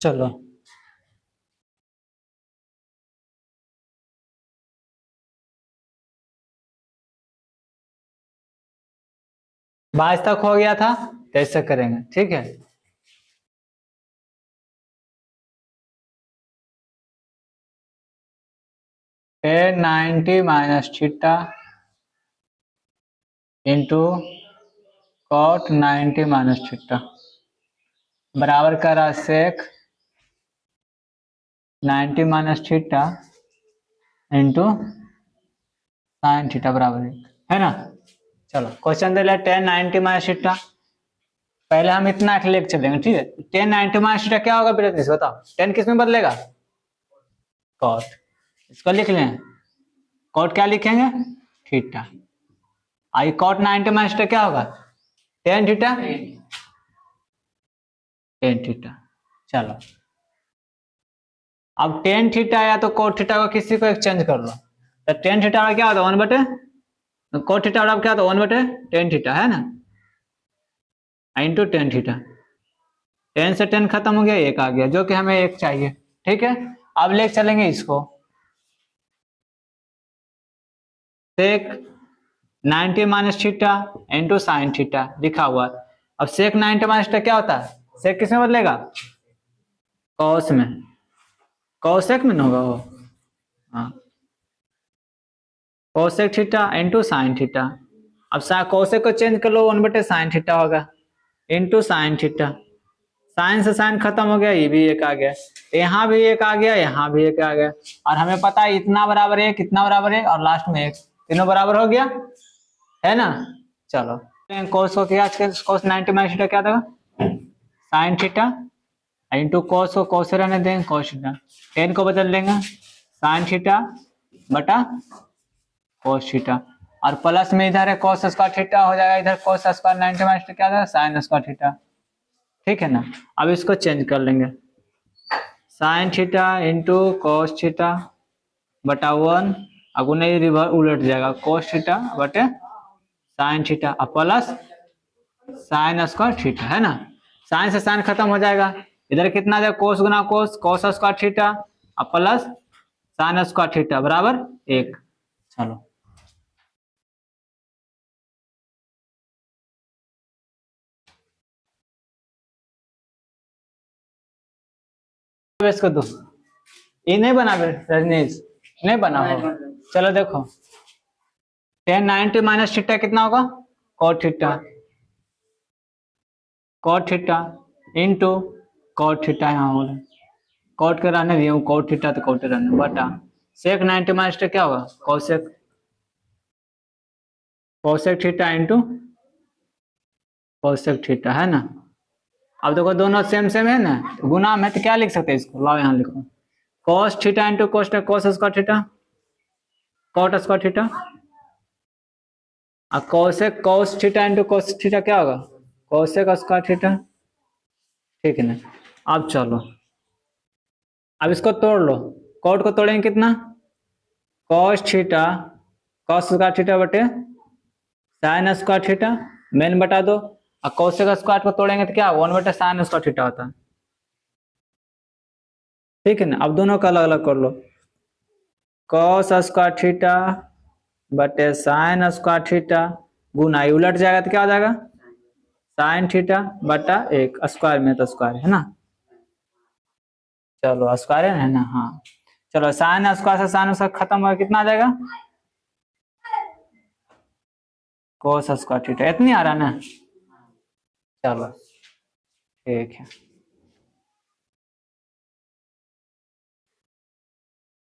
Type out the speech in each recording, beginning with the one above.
चलो बाईस तक हो गया था, तो ऐसे करेंगे, ठीक है। tan 90 minus theta into cot 90 minus theta बराबर कर रहा सेक 90 minus theta into sine theta बराबर है ना। चलो क्वेश्चन दे लिया tan 90 माइनस थीटा, पहले हम इतना लिख चलेंगे, ठीक है। tan 90 माइनस थीटा क्या होगा बेटा, बताओ tan किस में बदलेगा, cot, इसको लिख लें, cot क्या लिखेंगे, थीटा। आई cot 90 माइनस थीटा क्या होगा, tan थीटा, tan थीटा। चलो अब tan थीटा या तो cot थीटा को किसी को एक्सचेंज कर लो, तो tan थीटा का क्या होता है 1 बटे, cot थीटा का क्या होता है 1 बटे tan थीटा, है ना, इंटू tan थीटा। tan से tan खत्म हो गया, एक आ गया, जो कि हमें एक चाहिए, ठीक है। अब ले चलेंगे इसको, सेक 90 minus theta into sine theta लिखा हुआ। अब सेक 90 माइनस थीटा क्या होता है, सेक किस में बदलेगा, कॉस में, कॉसेक में होगा वो, हाँ, cosec theta into sine theta. अब कॉसेक को चेंज कर लो 1 बटे साइन थीटा होगा इंटू साइन थीटा। साइन से साइन खत्म हो गया, ये भी एक आ गया, यहाँ भी एक आ गया, यहाँ भी एक आ गया, और हमें पता है इतना बराबर एक, इतना बराबर एक, और लास्ट में एक, तीनों बराबर हो गया, है ना। चलो कोस को क्या, कोस 90 माइनस थीटा क्या था, साइन थीटा इंटू कोस को कोस से रहने देंगे, कोस थीटा, टेन को बदल देंगे साइन थीटा बटा कोस थीटा, और प्लस में इधर है कोस स्क्वायर थीटा हो जाएगा, इधर कोस स्क्वायर 90 माइनस थीटा क्या था, साइन स्क्वायर थीटा, ठीक है ना। अब इसको चेंज कर लेंगे, sine theta into cos theta बटा 1, अगुना ये रिवर्स उलट जाएगा, कोस थीटा बटे sine theta plus sine square theta, है ना। साइन से साइन खत्म हो जाएगा, इधर कितना जाएगा, कोस गुना cos, cos square theta plus sine square theta बराबर 1। चलो इसको दो, ये नहीं बना रजनीश, नहीं बना हो, चलो देखो tan 90 माइनस थीटा कितना होगा, cot theta, cot theta into cot theta, यहाँ हो रहा cot के रहने दिए, cot थीटा तो cot रहने बटा सेक 90 माइनस थीटा क्या होगा, cosec, cosec theta into cosec theta, है ना। अब देखो दोनों सेम सेम है ना, तो गुना में तो क्या लिख सकते हैं इसको, लाओ यहाँ लिखो, cos theta into cos square theta, cot square theta, और cosec cos theta into cos theta क्या होगा, कोसेक स्क्वायर थीटा, ठीक है ना। अब चलो अब इसको तोड़ लो, कोट को तोड़ेंगे कितना, cos theta cos square theta बटे साइन स्क्वायर थीटा मेन बटा दो, और कोसेक स्क्वायर को तोड़ेंगे तो क्या 1 बटे साइन स्क्वायर थीटा होता है, ठीक है ना। अब दोनों का अलग अलग कर लो, cos स्क्वायर थीटा बटे साइन स्क्वायर थीटा गुना उलट जाएगा तो क्या हो जाएगा, साइन थीटा बटा 1, स्क्वायर में तो स्क्वायर है ना, चलो स्क्वायर है ना, हाँ। चलो साइन स्क्वायर से साइन स्क्वायर खत्म होगा, कितना आ जाएगा, कोस स्क्वायर थीटा, इतनी आ रहा ना, चलो ठीक है।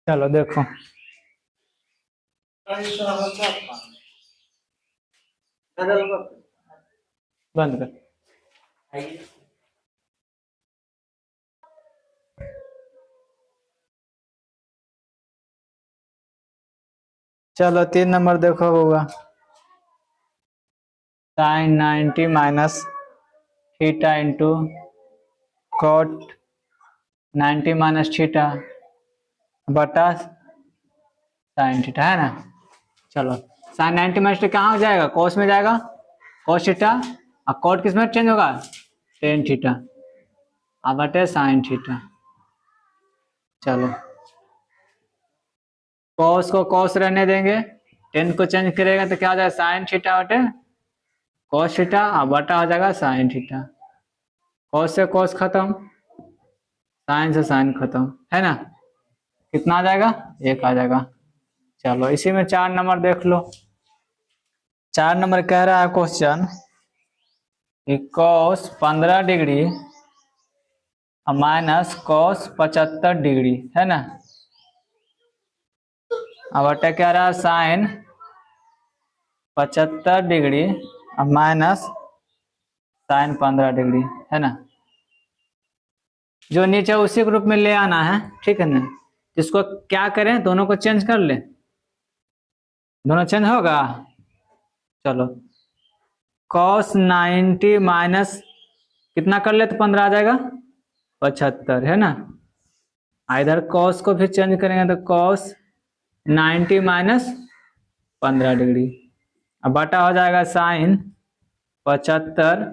चलो देखो बंद कर, चलो 3 नंबर देखो होगा, sine 90 minus theta into cot 90 minus theta बटा साइन थीटा, है ना। चलो साइन 90 माइनस थीटा कहाँ हो जाएगा, कोस में जाएगा, कोस थीटा, और कॉट किस में चेंज होगा, टेन थीटा बटे साइन थीटा, चलो कॉस को कॉस रहने देंगे, टेन को चेंज करेगा तो क्या हो जाएगा साइन थीटा बटे कॉस थीटा, और बटा हो जाएगा साइन थीटा। कॉस से कॉस खत्म, साइन से साइन खत्म, है ना। कितना आ जाएगा 1 आ जाएगा। चलो इसी में 4 नंबर देख लो। 4 नंबर कह रहा है question cos 15 degree minus cos 75 degree, है ना। अब अटैक क्या रहा है sine 75 degree minus sine 15 degree, है ना। जो नीचे उसी ग्रुप में ले आना है, ठीक है ना। इसको क्या करें, दोनों को चेंज कर ले, दोनों चेंज होगा। चलो cos 90 माइनस कितना कर ले तो 15 आ जाएगा 75, है ना। इधर cos को भी चेंज करेंगे तो cos 90 माइनस 15 डिग्री, अब बटा हो जाएगा साइन 75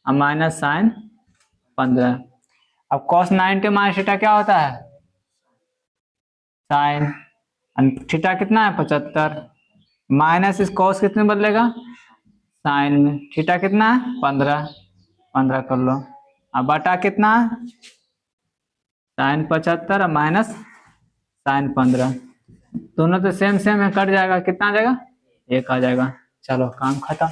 माइनस साइन 15। अब cos 90 माइनस थीटा क्या होता है साइन, थीटा कितना है 75, माइनस इस cos कितने बदलेगा साइन में, थीटा कितना है 15 कर लो, अब बटा कितना साइन 75 और माइनस साइन 15, दोनों तो सेम सेम है, कट जाएगा, कितना आ जाएगा 1 आ जाएगा। चलो काम खत्म।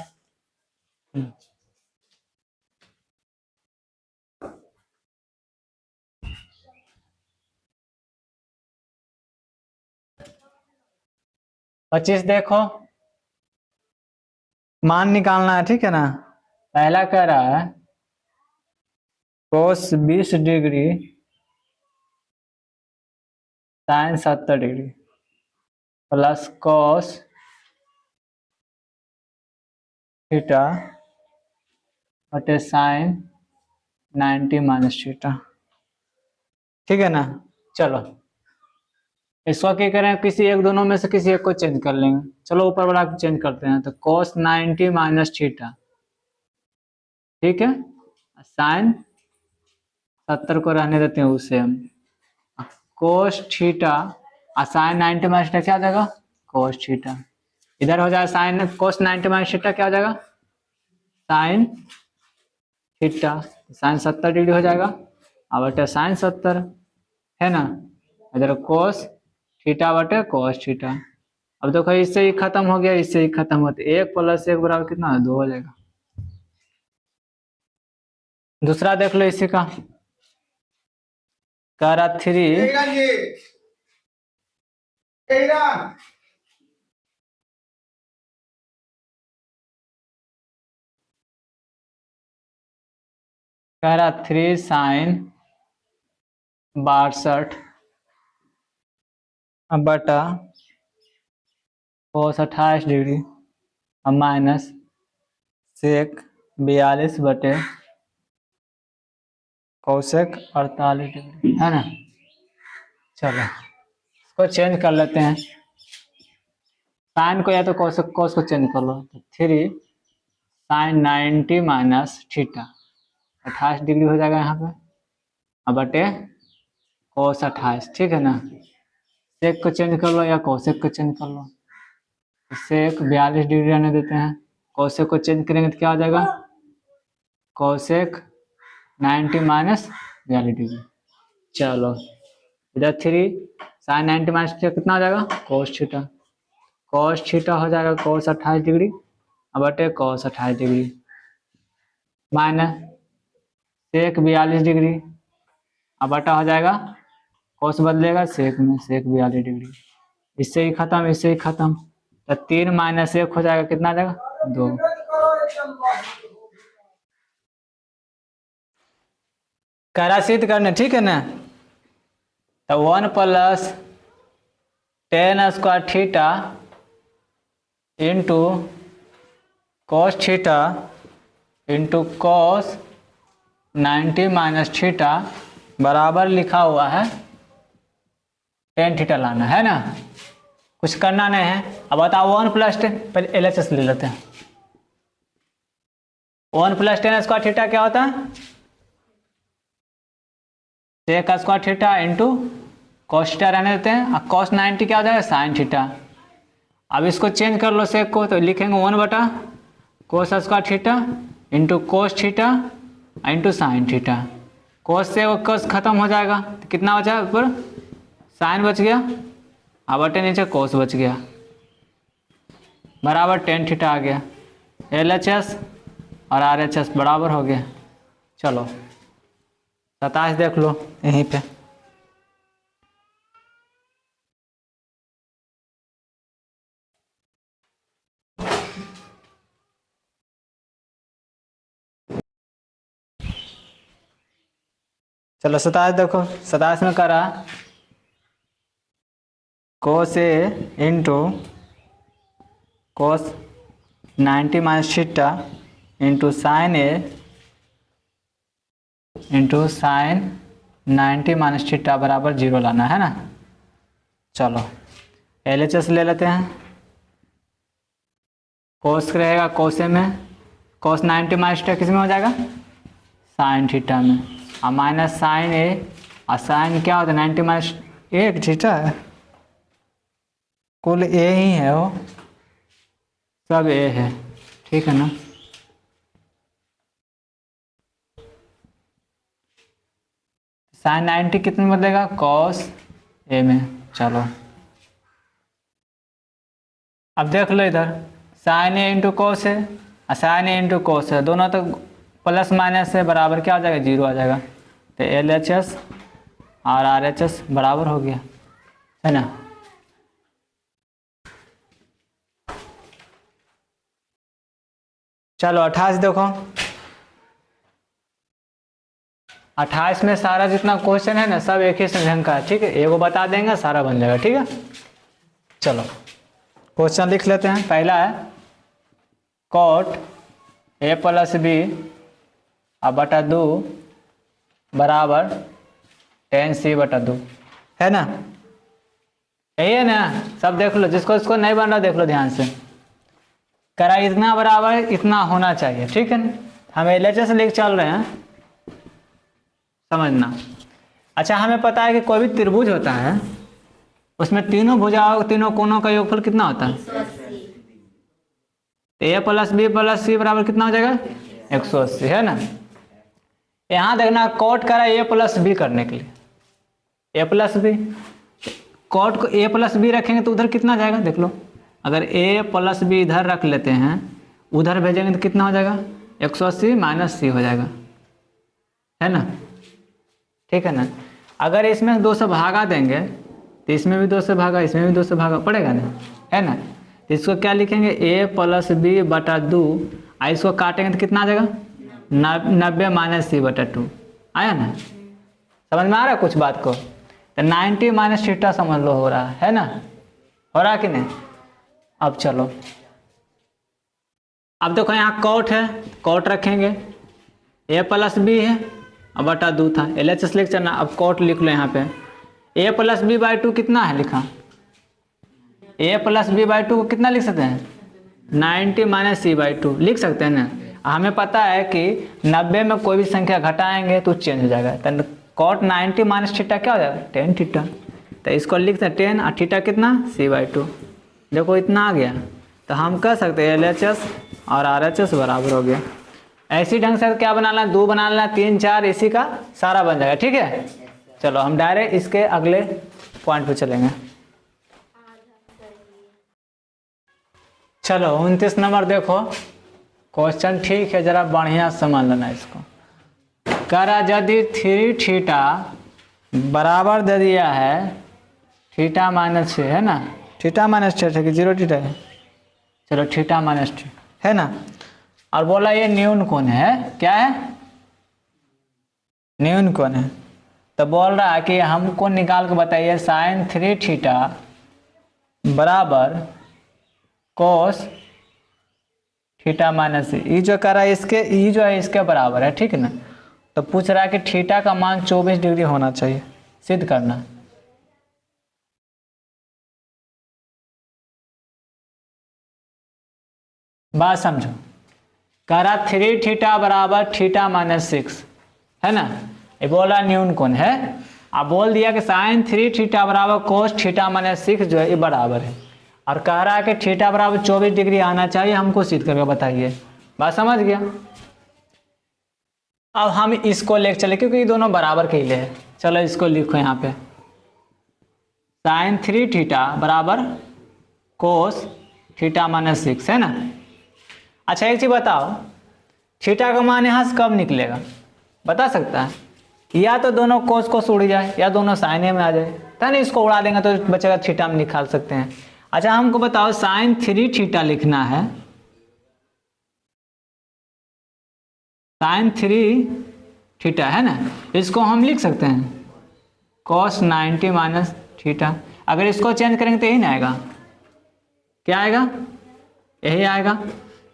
25 देखो, मान निकालना है, ठीक है ना। पहला कह रहा है cos 20 degree sign 70 degree plus cos theta बटे साइन 90 माइनस थीटा, ठीक है ना। चलो इसको क्या करें, किसी एक दोनों में से किसी एक को चेंज कर लेंगे। चलो ऊपर वाला चेंज करते हैं, तो cos 90 माइनस थीटा, ठीक है, साइन 70 को रहने देते हैं उसे हम, cos थीटा और साइन 90 माइनस थीटा क्या हो जाएगा cos थीटा, इधर हो जाएगा साइन cos 90 माइनस थीटा क्या हो जाएगा साइन थीटा, साइन 70 डिग्री हो जाएगा, अब बटे साइन 70, है ना। इधर cos थीटा बटे cos थीटा, अब देखो इससे ही खत्म हो गया, इससे ही खत्म होते, 1 + 1 बराबर कितना 2 हो जाएगा। दूसरा देख लो इसी का, कह रहा 3 कह रहा 3 साइन 62 बटा cos 28 डिग्री माइनस सेक 42 बटे कोसेक 48 डिग्री, है ना। चलो इसको चेंज कर लेते हैं, साइन को या तो cos को चेंज कर लो, तो 3 साइन 90 माइनस थीटा 28 डिग्री हो जाएगा यहाँ पे, अब बटे cos 28, ठीक है ना। सेक को चेंज कर लो या कोसेक को चेंज कर लो, सेक 42 डिग्री रहने देते हैं, कोसेक को चेंज करेंगे तो क्या हो जाएगा कोसेक 90 माइनस 42 डिग्री। चलो इधर 3 साइन 90 माइनस थीटा कितना हो जाएगा cos थीटा हो जाएगा cos 28 डिग्री, अब बटे cos 28 degree minus sec 42 degree, अब बटा हो जाएगा cos बदलेगा सेक में, सेक 42 डिग्री, इससे ही खत्म, इससे ही खत्म, तो 3 माइनस 1 हो जाएगा, कितना आ जाएगा 2। करा सिद्ध करने, ठीक है ना। तो 1 + tan square theta into cos theta into cos 90 minus theta बराबर लिखा हुआ है tan थीटा लाना है ना, कुछ करना नहीं है। अब बताओ 1 + 10, पहले LHS ले लेते हैं। 1 + tan स्क्वायर थीटा क्या होता है sec square theta into cos theta रहने देते हैं। अब cos 90 क्या हो जाएगा sin थीटा। अब इसको चेंज कर लो सेक को, तो लिखेंगे 1/cos square theta into cos theta into sine theta. Cos से वो कस खत्म हो जाएगा तो कितना बचा ऊपर, साइन बच गया, अब बटे नीचे कोस बच गया, बराबर टेन थीटा आ गया। LHS और RHS बराबर हो गया। चलो 27 देख लो यहीं पे। चलो 27 देखो, 27 में करा cos A into cos 90 minus theta into sine A into sine 90 minus theta बराबर 0 लाना है ना। चलो LHS ले लेते हैं। कोस रहेगा कोस ए में, कोस 90 माइनस थीटा किस में हो जाएगा, साइन थीटा में, और माइनस साइन ए, और साइन क्या होता है 90 माइनस एक थीटा है, कुल ए ही है, वो सब ए है, ठीक है ना। साइन 90 कितने में बदलेगा, कॉस ए में। चलो अब देख लो इधर, साइन ए इंटू कोस है और साइन ए इंटू कोस है, दोनों तो प्लस माइनस से बराबर क्या हो जाएगा, 0 आ जाएगा। तो LHS और RHS बराबर हो गया, है ना। चलो 28 देखो, 28 में सारा जितना क्वेश्चन है ना सब एक ही ढंग का है, ठीक है, एगो बता देंगे सारा बन जाएगा, ठीक है। चलो क्वेश्चन लिख लेते हैं। पहला है cot A प्लस बी अब बटा 2 बराबर tan C बटा 2, है ना, यही है ना। सब देख लो, जिसको इसको नहीं बन रहा देख लो ध्यान से। करा इतना बराबर इतना होना चाहिए, ठीक है ना। हम LHS से लेके चल रहे हैं, समझना। अच्छा हमें पता है कि कोई भी त्रिभुज होता है उसमें तीनों भुजाओं तीनों कोनों का योगफल कितना होता है, A प्लस बी प्लस सी बराबर कितना हो जाएगा, 180, है ना। यहाँ देखना कॉट करा A प्लस बी करने के लिए, A प्लस बी, कॉट को A प्लस बी रखेंगे तो उधर कितना जाएगा देख लो। अगर A प्लस बी इधर रख लेते हैं, उधर भेजेंगे तो कितना हो जाएगा, 180 माइनस सी हो जाएगा, है ना, ठीक है ना। अगर इसमें 2 से भागा देंगे तो इसमें भी 2 से भागा, इसमें भी 2 से भागा पड़ेगा ना, है ना। तो इसको क्या लिखेंगे, A प्लस बी बटा 2, और इसको काटेंगे तो कितना आ जाएगा, 90 माइनस सी बटा 2, आया ना। समझ में आ रहा है कुछ बात को। तो 90 माइनस थीटा समझ लो हो रहा है ना, हो रहा कि नहीं। अब चलो अब देखो यहाँ कॉट है, कॉट रखेंगे, A प्लस बी है अब बटा 2 था, LHS लिख चलना। अब कॉट लिख लो यहाँ पे, A प्लस बी बाई 2 कितना है लिखा, A प्लस बी बाई 2 को कितना लिख सकते हैं, 90 माइनस सी बाई 2 लिख सकते हैं ना। हमें पता है कि 90 में कोई भी संख्या घटाएंगे तो चेंज हो जाएगा, तो कॉट 90 माइनस थीटा क्या हो जाएगा, tan थीटा। तो इसको लिख सकते हैं 10 और थीटा कितना, सी बाई 2। देखो इतना आ गया, तो हम कह सकते हैं LHS और RHS बराबर हो गया। ऐसी ढंग से क्या बनाना, 2 बनाना, 3 4 इसी का सारा बन जाएगा, ठीक है। चलो हम डायरेक्ट इसके अगले पॉइंट पे चलेंगे। चलो 29 नंबर देखो क्वेश्चन, ठीक है, जरा बढ़िया समझ लेना इसको। करा यदि 3 थीटा बराबर दे दिया है थीटा माइनस 6, है ना, थीटा माइनस 6 है कि 0 थीटा है, चलो थीटा माइनस 6 है ना। और बोला ये न्यून कोण है, क्या है, न्यून कोण है। तो बोल रहा है कि हमको निकाल के बताइए साइन 3 थीटा बराबर कोस थीटा माइनस, ये जो कर रहा है इसके, ये जो है इसके बराबर है, ठीक है ना। तो पूछ रहा है कि थीटा का मान 24 डिग्री होना चाहिए, सिद्ध करना। बात समझो, करा 3 थीटा बराबर थीटा माइनस 6, है ना। ये बोला न्यून कोण है, अब बोल दिया कि साइन 3 थीटा बराबर कोस थीटा माइनस 6 जो है ये बराबर है, और कह रहा है कि थीटा बराबर 24 डिग्री आना चाहिए, हमको सिद्ध करके बताइए। बात समझ गया। अब हम इसको लेके चले क्योंकि ये दोनों बराबर के लिए है। चलो इसको लिखो यहाँ पे, साइन 3 थीटा बराबर कोस थीटा माइनस 6 है ना। अच्छा एक चीज बताओ, थीटा का मान यहाँ से कब निकलेगा, बता सकता है? या तो दोनों कोस कोस उड़ जाए या दोनों साइने में आ जाए, तो नहीं इसको उड़ा देंगे तो बचेगा थीटा में निकाल सकते हैं। अच्छा हमको बताओ साइन 3 थीटा लिखना है, साइन 3 थीटा है ना, इसको हम लिख सकते हैं कॉस 90 माइनस थीटा। अगर इसको चेंज करेंगे तो यही ना आएगा, क्या आएगा? यही आएगा।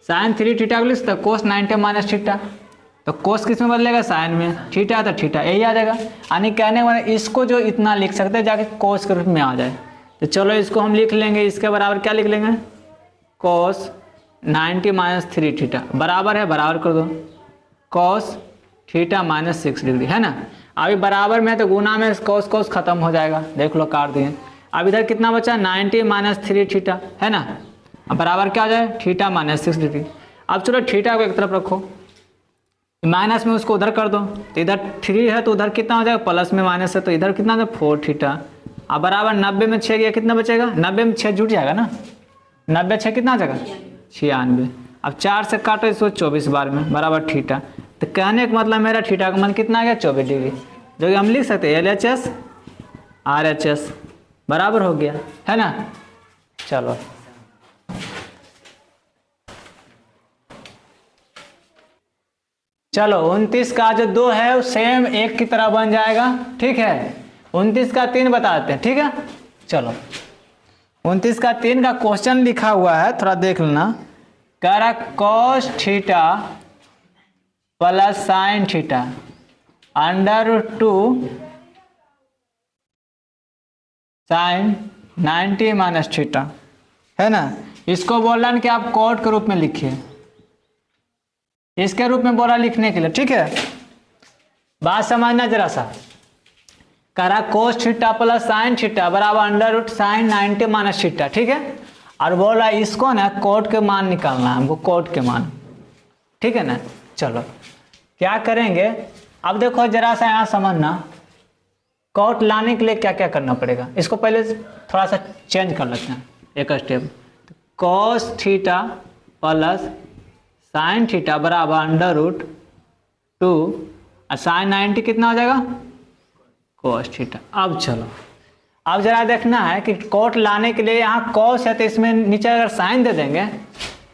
साइन 3 थीटा को लिख सकते कोस 90 माइनस थीटा, तो कोस किस में बदलेगा? साइन में। थीटा तो थीटा यही आ जाएगा। यानी कहने वाला इसको जो इतना लिख सकते हैं जाके कोस के रूप में आ जाए। तो चलो इसको हम लिख लेंगे, इसके बराबर क्या लिख लेंगे? कोस 90 माइनस 3 थीटा बराबर है, बराबर कर दो कोस थीटा माइनस 6 डिग्री है ना। अभी बराबर में तो गुना में कोस कोस खत्म हो जाएगा, देख लो काट दिए। अब इधर कितना बचा? 90 माइनस 3 थीटा है ना। अब बराबर क्या हो जाए? Theta minus 6 degree. अब चलो थीटा को एक तरफ रखो, माइनस में उसको उधर कर दो, तो इधर 3 है तो उधर कितना हो जाएगा? प्लस में माइनस है तो इधर कितना है? 4 थीटा। अब बराबर 90 में 6 गया, कितना बचेगा? 90 में 6 जुट जाएगा ना, 90 6 कितना आ जाएगा? 96। अब 4 से काटो इसको 24 बार में, बराबर थीटा। तो कहने का मतलब मेरा थीटा का मान कितना आ गया? 24 डिग्री, जो कि हम लिख सकते हैं LHS RHS बराबर हो गया है ना। चलो चलो 29 का जो 2 है वो सेम 1 की तरह बन जाएगा, ठीक है। 29 का 3 बताते हैं, ठीक है। चलो 29 का 3 का क्वेश्चन लिखा हुआ है, थोड़ा देख लेना। कह रहा cos theta plus sine theta √2 sine 90 minus theta है ना। इसको बोल रहा है कि आप कॉट के रूप में लिखिए, इसके रूप में बोला लिखने के लिए, ठीक है। बात समझना जरा सा। करा cos theta plus sine theta बराबर √ साइन 90 माइनस थीटा, ठीक है। और बोला इसको ना कोट के मान निकालना है हमको, कोट के मान, ठीक है ना। चलो क्या करेंगे, अब देखो जरा सा यहाँ समझना, कोट लाने के लिए क्या क्या करना पड़ेगा। इसको पहले थोड़ा सा चेंज कर लेते हैं एक step. Cos theta plus sine theta बराबर √2 और साइन 90 कितना हो जाएगा? Cos theta. अब चलो अब जरा देखना है कि कोट लाने के लिए यहाँ कोस है तो इसमें नीचे अगर साइन दे देंगे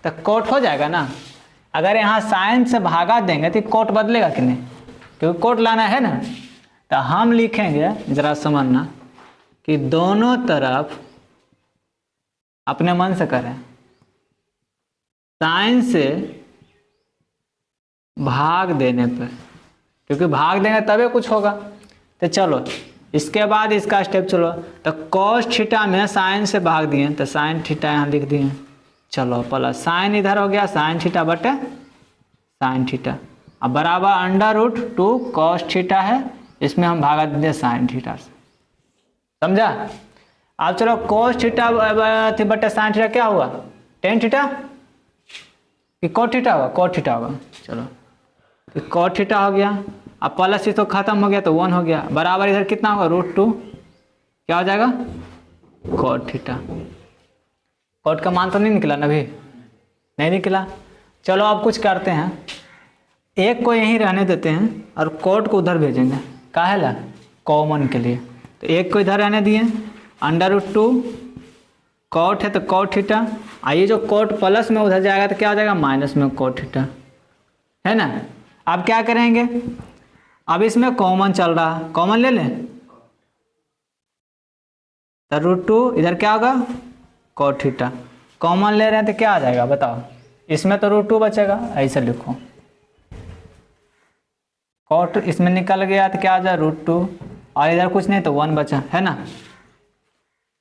तो कोट हो जाएगा ना। अगर यहाँ साइन से भागा देंगे तो कोट बदलेगा कि नहीं, क्योंकि कोट लाना है ना। तो हम लिखेंगे, जरा समझना कि दोनों तरफ अपने मन से करें, साइन से भाग देने पर, क्योंकि भाग देंगे तभी कुछ होगा। तो चलो इसके बाद इसका स्टेप चलो, तो कोस थीटा में साइन से भाग दिए तो साइन थीटा यहाँ लिख दिए। चलो प्लस साइन इधर हो गया, साइन थीटा बटे साइन थीटा, अब बराबर √2 कोस थीटा है, इसमें हम भागा देंगे साइन थीटा से, समझा। अब चलो कोस थीटा बटे साइन थीटा क्या हुआ? टेन थीटा कि कोट थीटा होगा? कोट थीटा होगा। चलो कोट थीटा हो गया, अब प्लस तो खत्म हो गया तो 1 हो गया, बराबर इधर कितना होगा? √2 क्या हो जाएगा? Cot theta. कोट का मान तो नहीं निकला ना, अभी नहीं निकला। चलो अब कुछ करते हैं, एक को यहीं रहने देते हैं और कोट को उधर भेजेंगे, काहे ला? कॉमन के लिए। तो एक को इधर रहने दिए, √2 कोट है तो कोट थीटा, आइए जो कोट प्लस में उधर जाएगा तो क्या हो जाएगा? माइनस में कोट थीटा, है ना। अब क्या करेंगे, अब इसमें कॉमन चल रहा, कॉमन ले लें तो √2 इधर क्या होगा? Cot theta. कॉमन ले रहे हैं तो क्या आ जाएगा बताओ? इसमें तो √2 बचेगा, ऐसे लिखो, कोट इसमें निकल गया तो क्या आ जाए? √2, और इधर कुछ नहीं तो 1 बचा, है ना।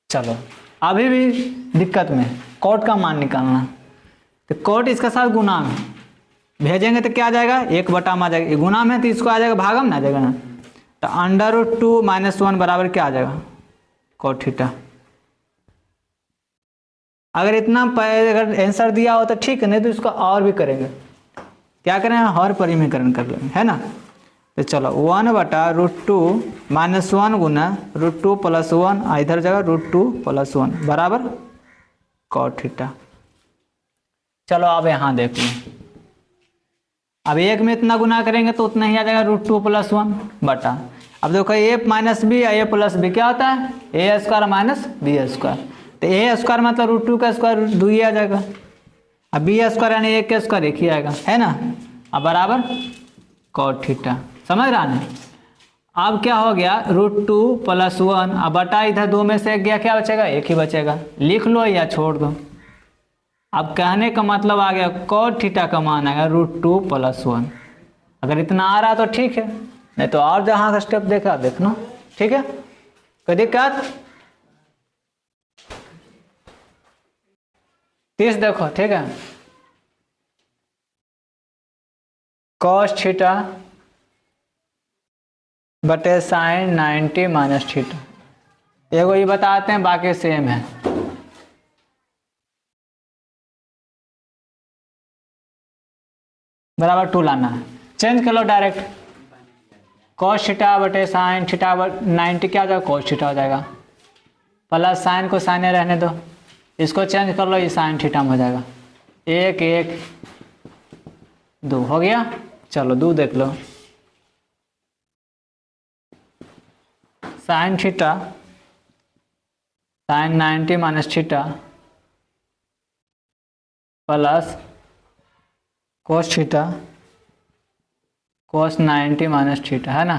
चलो अभी भी दिक्कत में कोट का मान निकालना, तो कोट इसके साथ गुना में भेजेंगे तो क्या आ जाएगा? 1 बटा में आ जाएगा, गुना में तो इसको आ जाएगा भागम ना आ जाएगा ना, तो √2 - 1 बराबर क्या आ जाएगा, cot थीटा। अगर इतना अगर आंसर दिया हो तो ठीक है, नहीं तो इसको और भी करेंगे, क्या करें, हर परिमीकरण कर लेंगे, है ना। तो चलो 1/√2 - 1 गुना √2 + 1, इधर जगह √2 + 1 बराबर cot थीटा। चलो अब यहाँ देख लो, अब एक में इतना गुना करेंगे तो उतना ही आ जाएगा √2 + 1 बटा। अब देखो a - b या a + b क्या होता है, a² - b²। तो a² मतलब √2 का स्क्वायर 2 ही आ जाएगा, अब b² यानी 1 का स्क्वायर 1 ही आएगा, है ना। अब बराबर cot थीटा, समझ रहा है। अब क्या हो गया, √2 + 1, अब बटा इधर 2 में से 1 गया, क्या बचेगा, 1 ही बचेगा, लिख लो या छोड़ दो। अब कहने का मतलब आ गया cot थीटा का मान आएगा √2 + 1। अगर इतना आ रहा तो ठीक है, नहीं तो और जहां का स्टेप देखा देखना, ठीक है, कोई दिक्कत। 30 देखो, ठीक है, cos थीटा बटे sin 90 - थीटा। एगो ये बताते हैं, बाकी सेम है। बराबर 2 लाना है, चेंज कर लो डायरेक्ट, cos थीटा बटे sin थीटा 90 क्या हो जाएगा, cos थीटा हो जाएगा, प्लस साइन को साइन रहने दो, इसको चेंज कर लो, ये sin थीटा में हो जाएगा, 1 1 2 हो गया। चलो 2 देख लो, sin theta sin 90 - theta plus cos theta cos 90 - theta, है ना।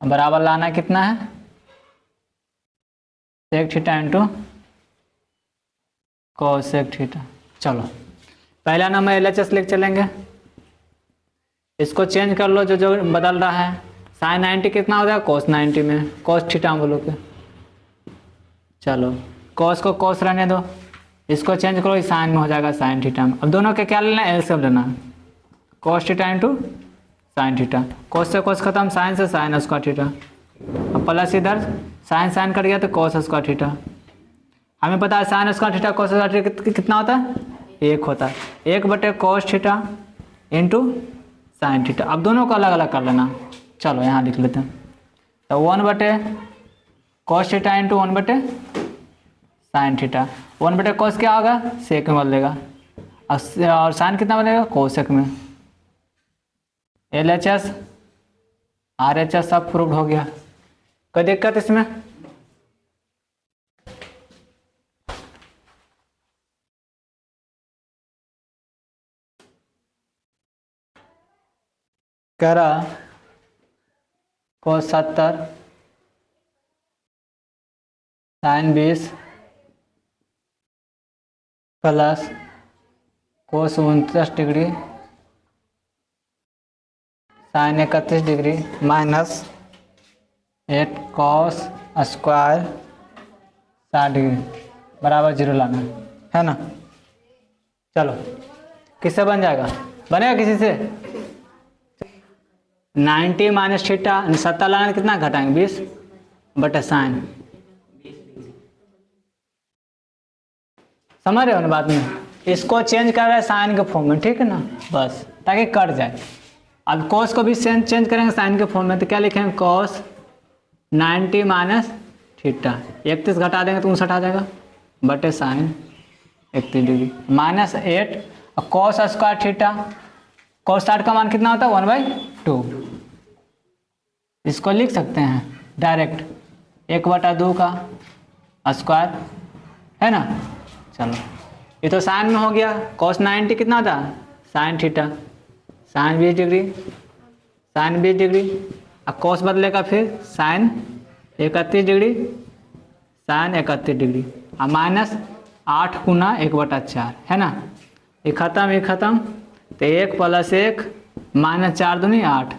बराबर लाना कितना है, sec theta into cos sec theta. चलो पहला नंबर LHS लेके चलेंगे, इसको चेंज कर लो, जो जो बदल रहा है, sin 90 कितना हो जाएगा, cos 90 में cos थीटा में बोलो के, चलो cos को cos रहने दो, इसको चेंज करो, साइन में हो जाएगा sin थीटा में। अब दोनों के क्या लेना है, एलसीएम लेना है, cos theta into sin theta, cos से cos खत्म, sin से sin स्क्वायर थीटा, अब प्लस इधर sin sin कट गया तो cos स्क्वायर थीटा। हमें पता है sin square theta cos square theta कितना होता है, 1 होता है, 1/cos theta into sin theta. अब दोनों को अलग अलग कर लेना, चलो यहाँ लिख लेते हैं, तो 1/cos theta into 1/sin theta, 1/cos क्या होगा, सेक में बदलेगा, और साइन कितना बनेगा, कोसेक में। LHS RHS सब प्रूव्ड हो गया, कोई दिक्कत इसमें। कह रहा cos 70 sin 20 plus cos 29 degree sin 31 degree minus 8 cos square 60 degree बराबर 0 लाना है ना। चलो किससे बन जाएगा, बनेगा किसी से, 90 - थीटा 70 लाना कितना घटाएंगे, 20 बटे साइन, समझ रहे हो ना बात में, इसको चेंज कर रहा है साइन के फॉर्म में, ठीक है ना, बस ताकि कट जाए। अब cos को भी चेंज करेंगे साइन के फॉर्म में, तो क्या लिखेंगे, cos 90 - थीटा, 31 घटा देंगे तो 59 आ जाएगा, बटे साइन 31 डिग्री माइनस 8 और cos स्क्वायर थीटा, cos 60 का मान कितना होता है, 1/2, इसको लिख सकते हैं डायरेक्ट 1/2 का स्क्वायर, है ना। चलो ये तो साइन में हो गया, cos 90 कितना था, sine theta, sine 20 degree, sine 20 degree, अब cos बदलेगा फिर साइन 31 डिग्री, साइन 31 डिग्री, अब माइनस 8 गुना 1/4, है ना, ये खत्म, तो 1 + 1 -4 दूनी 8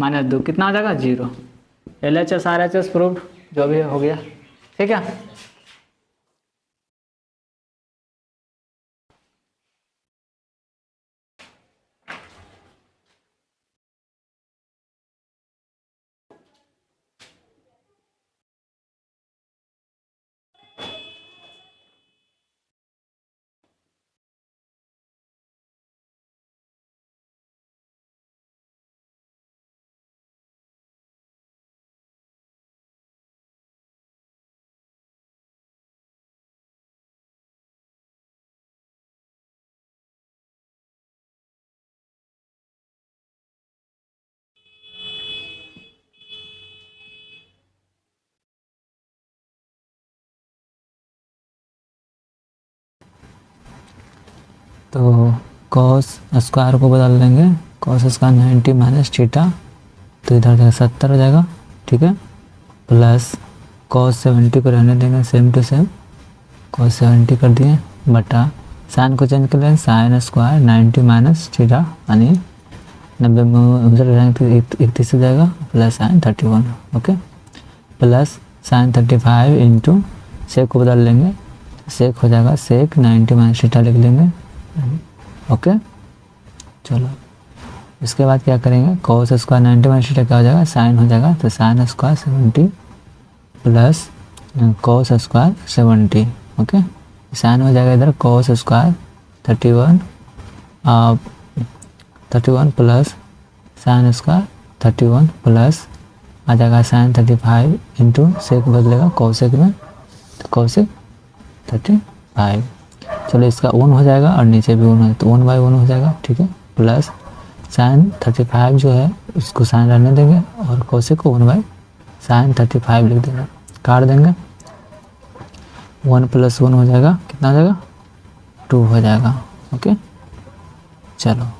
-2 कितना हो जाएगा, 0। LHS RHS प्रूव्ड, जो भी हो गया, ठीक है। तो कॉस स्क्वायर को बदल लेंगे, कॉस स्क्वायर 90 माइनस थीटा, तो इधर जाएगा 70 हो जाएगा, ठीक है, प्लस कॉस 70 को रहने देंगे सेम टू सेम, कॉस 70 कर दिए, बटा साइन को चेंज कर लेंगे, साइन स्क्वायर 90 माइनस थीटा यानी 90 में उधर रहेंगे तो 31 हो जाएगा, plus sine 31, okay, plus sine 35 into sec को बदल लेंगे, सेक हो जाएगा सेक 90 माइनस थीटा लिख लेंगे, ओके। चलो इसके बाद क्या करेंगे, कॉस स्क्वायर 90 माइनस थीटा क्या हो जाएगा, साइन हो जाएगा, तो साइन स्क्वायर 70 प्लस कॉस स्क्वायर 70, ओके, साइन हो जाएगा इधर cos square 31 plus sine square 31 plus आ जाएगा साइन 35 इंटू सेक बदलेगा कॉसेक में, तो कॉसेक 35, चलो इसका 1 हो जाएगा और नीचे भी 1 है तो 1/1 हो जाएगा, ठीक है, प्लस साइन 35 जो है उसको साइन रहने देंगे और कॉसेक को 1/sin 35 लिख देंगे, काट देंगे, 1 + 1 हो जाएगा, कितना हो जाएगा 2 हो जाएगा, ओके। चलो